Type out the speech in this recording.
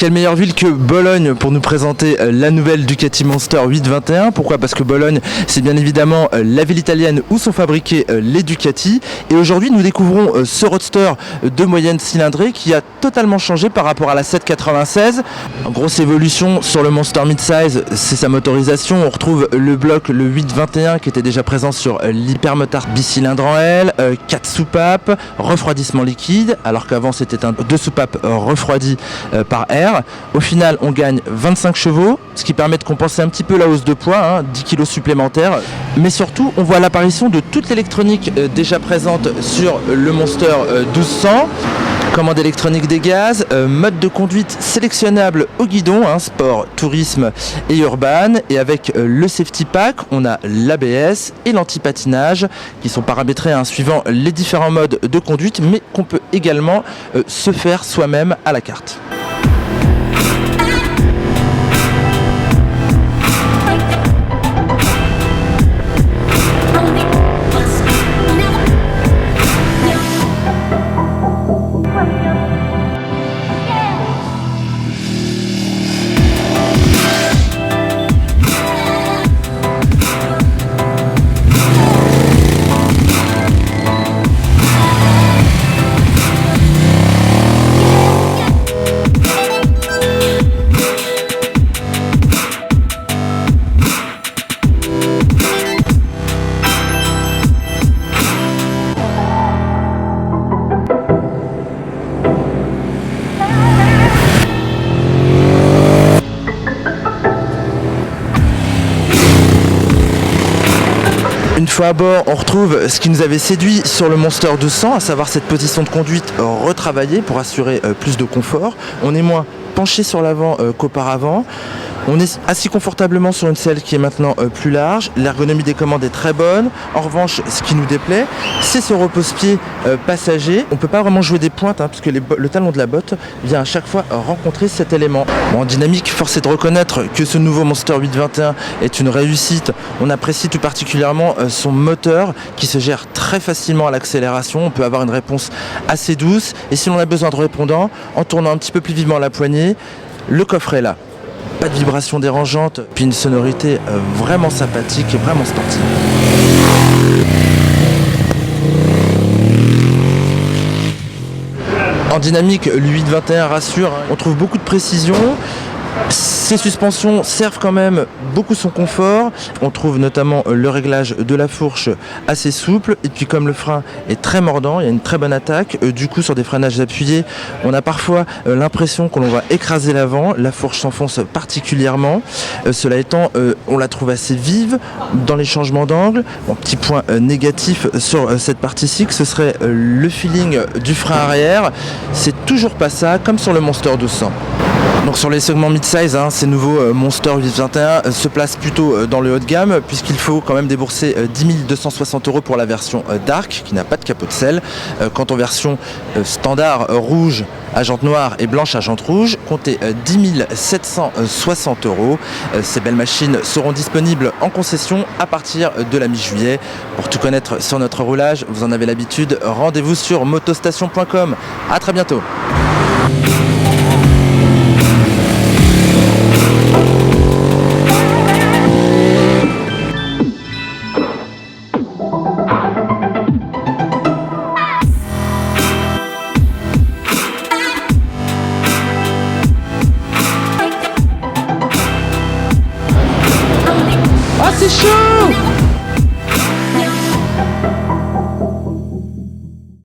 Quelle meilleure ville que Bologne pour nous présenter la nouvelle Ducati Monster 821. Pourquoi? Parce que Bologne, c'est bien évidemment la ville italienne où sont fabriqués les Ducati. Et aujourd'hui, nous découvrons ce roadster de moyenne cylindrée qui a totalement changé par rapport à la 796. En grosse évolution sur le Monster Midsize, c'est sa motorisation. On retrouve le bloc, le 821 qui était déjà présent sur l'hypermotard bicylindre en L, 4 soupapes, refroidissement liquide, alors qu'avant c'était 2 soupapes refroidies par air. Au final, on gagne 25 chevaux, ce qui permet de compenser un petit peu la hausse de poids, 10 kg supplémentaires. Mais surtout, on voit l'apparition de toute l'électronique déjà présente sur le Monster 1200. Commande électronique des gaz, mode de conduite sélectionnable au guidon, sport, tourisme et urbain. Et avec le safety pack, on a l'ABS et l'anti-patinage qui sont paramétrés suivant les différents modes de conduite, mais qu'on peut également se faire soi-même à la carte. Une fois à bord, on retrouve ce qui nous avait séduit sur le Monster 200, à savoir cette position de conduite retravaillée pour assurer plus de confort. On est moins penché sur l'avant qu'auparavant. On est assis confortablement sur une selle qui est maintenant plus large. L'ergonomie des commandes est très bonne. En revanche, ce qui nous déplaît, c'est ce repose-pied passager. On ne peut pas vraiment jouer des pointes puisque le talon de la botte vient à chaque fois rencontrer cet élément. En dynamique, force est de reconnaître que ce nouveau Monster 821 est une réussite. On apprécie tout particulièrement son moteur qui se gère très facilement à l'accélération. On peut avoir une réponse assez douce. Et si l'on a besoin de répondant, en tournant un petit peu plus vivement la poignée, le coffret est là. Pas de vibration dérangeante, puis une sonorité vraiment sympathique et vraiment sportive. En dynamique, le 821 rassure, on trouve beaucoup de précision. Ces suspensions servent quand même beaucoup son confort. On trouve notamment le réglage de la fourche assez souple. Et puis comme le frein est très mordant, il y a une très bonne attaque. Du coup, sur des freinages appuyés, on a parfois l'impression que l'on va écraser l'avant. La fourche s'enfonce particulièrement. Cela étant, on la trouve assez vive dans les changements d'angle. Petit point négatif sur cette partie-ci, ce serait le feeling du frein arrière. C'est toujours pas ça, comme sur le Monster 200. Donc sur les segments mid-size, ces nouveaux Monster 821 se placent plutôt dans le haut de gamme puisqu'il faut quand même débourser 10 260 € pour la version Dark qui n'a pas de capot de selle. Quant aux versions standard rouge à jante noire et blanche à jante rouge, comptez 10 760 €. Ces belles machines seront disponibles en concession à partir de la mi-juillet. Pour tout connaître sur notre roulage, vous en avez l'habitude, rendez-vous sur motostation.com. À très bientôt.